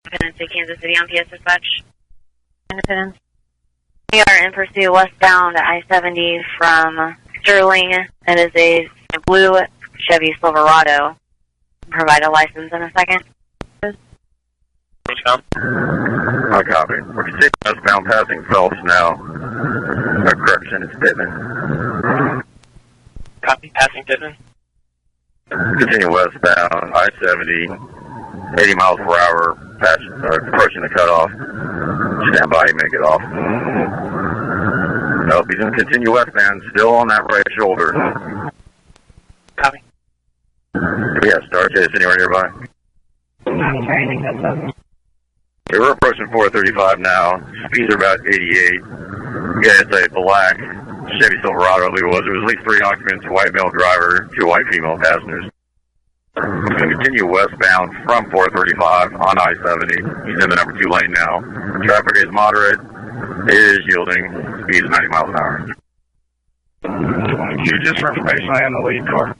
Independence to Kansas City on PS Dispatch. Independence. We are in pursuit westbound I-70 from Sterling. It is a blue Chevy Silverado. Provide a license in a second. I copy. We're continuing westbound passing Phelps now. Correction, it's Pittman. Copy, passing Pittman. Continue westbound I-70, 80 miles per hour, approaching the cutoff. Stand by, make it off. Nope, he's going to continue westbound, still on that right shoulder. Copy. Do we have Star Chase anywhere nearby? We're approaching 435 now. Speeds are about 88. Yeah, it's a black Chevy Silverado, I believe it was. There was at least 3 occupants, a white male driver, 2 white female passengers. We're going to continue westbound from 435 on I-70. He's in the number 2 lane now. Traffic is moderate. It is yielding. Speed is 90 miles an hour. Just for information, I am the lead car.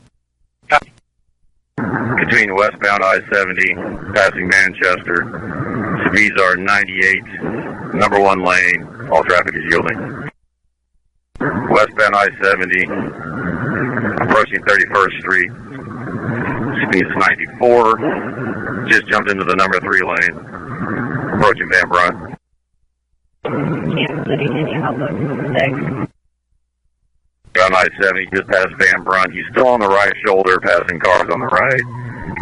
Copy. Continuing westbound I-70, passing Manchester. Speeds are 98. Number 1 lane. All traffic is yielding. Westbound I-70, approaching 31st Street. Speeds 94. Just jumped into the number 3 lane. Approaching Van Brunt. Kansas City, Indianapolis, 6. On I-70, just past Van Brunt. He's still on the right shoulder, passing cars on the right.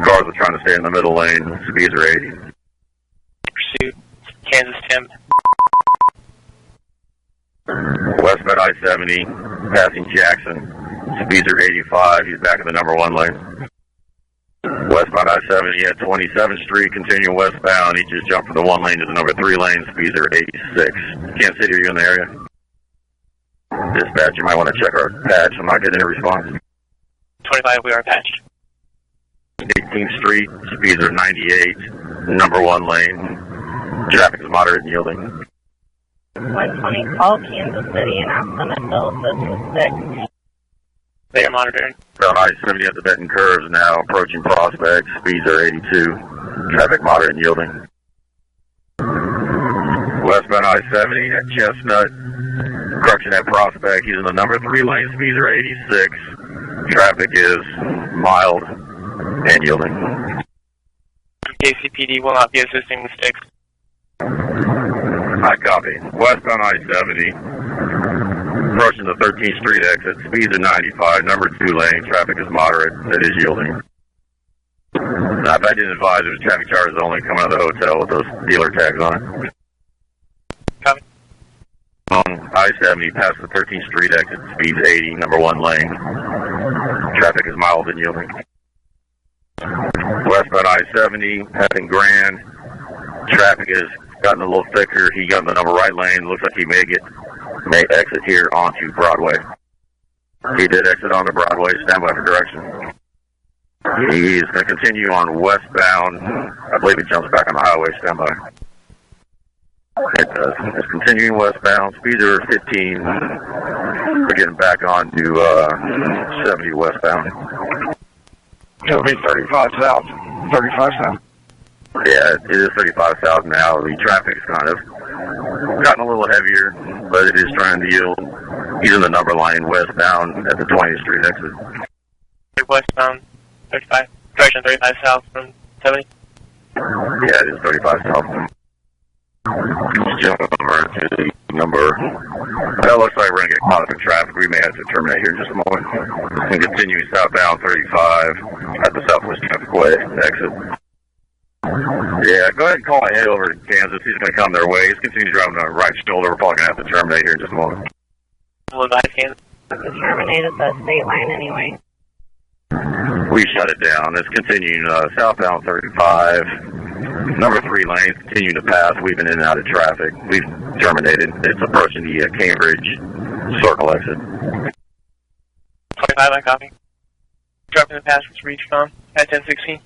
Cars are trying to stay in the middle lane. Speeds are 80. Pursuit, Kansas Tim. Westbound I-70, passing Jackson. Speeds are 85. He's back in the number 1 lane. Westbound I-70 at 27th Street, continuing westbound. He just jumped from the 1 lane to the number 3 lane. Speeds are 86. Kansas City, are you in the area? Dispatch, you might want to check our patch. I'm not getting any response. 25, we are patched. 18th Street, speeds are 98. Number 1 lane. Traffic is moderate and yielding. 120, call Kansas City and ask them if they'll assist 6. They are monitoring. On I-70 at the Benton Curves now, approaching Prospect. Speeds are 82. Traffic moderate and yielding. Westbound I-70 at Chestnut. Correction at Prospect. He's in the number 3 lane. Speeds are 86. Traffic is mild and yielding. KCPD will not be assisting the 6. I copy. Westbound I-70. Approaching the 13th Street exit. Speeds are 95. Number 2 lane. Traffic is moderate. It is yielding. If I didn't advise, there's traffic charges only coming out of the hotel with those dealer tags on it. Copy. On I-70, past the 13th Street exit, speeds 80, number 1 lane. Traffic is mild and yielding. Westbound I-70, passing Grand. Traffic has gotten a little thicker. He got in the number right lane. Looks like he may exit here onto Broadway. He did exit onto Broadway. Stand by for direction. He's going to continue on westbound. I believe he jumps back on the highway. Stand by. It does. It's continuing westbound. Speeds are 15. We're getting back on to 70 westbound. It'll be 35 south. 35 south. Yeah, it is 35 south now. The traffic's kind of gotten a little heavier, but it is trying to yield. He's in the number line westbound at the 20th Street exit. Westbound, 35. Direction 35 south from 70. Yeah, it is 35 south. Jump over to the number. That looks like we're going to get caught up in traffic. We may have to terminate here in just a moment. And continue southbound 35 at the Southwest Traffic Way exit. Yeah, go ahead and call ahead over to Kansas. He's going to come their way. He's continuing driving on the right shoulder. We're probably going to have to terminate here in just a moment. We'll advise Kansas. Terminate at the state line anyway. We shut it down. It's continuing southbound 35. Number 3 lanes continue to pass. We've been in and out of traffic. We've terminated. It's approaching the Cambridge Circle exit. 25, I copy. Dropping the pass was reached on at 1016.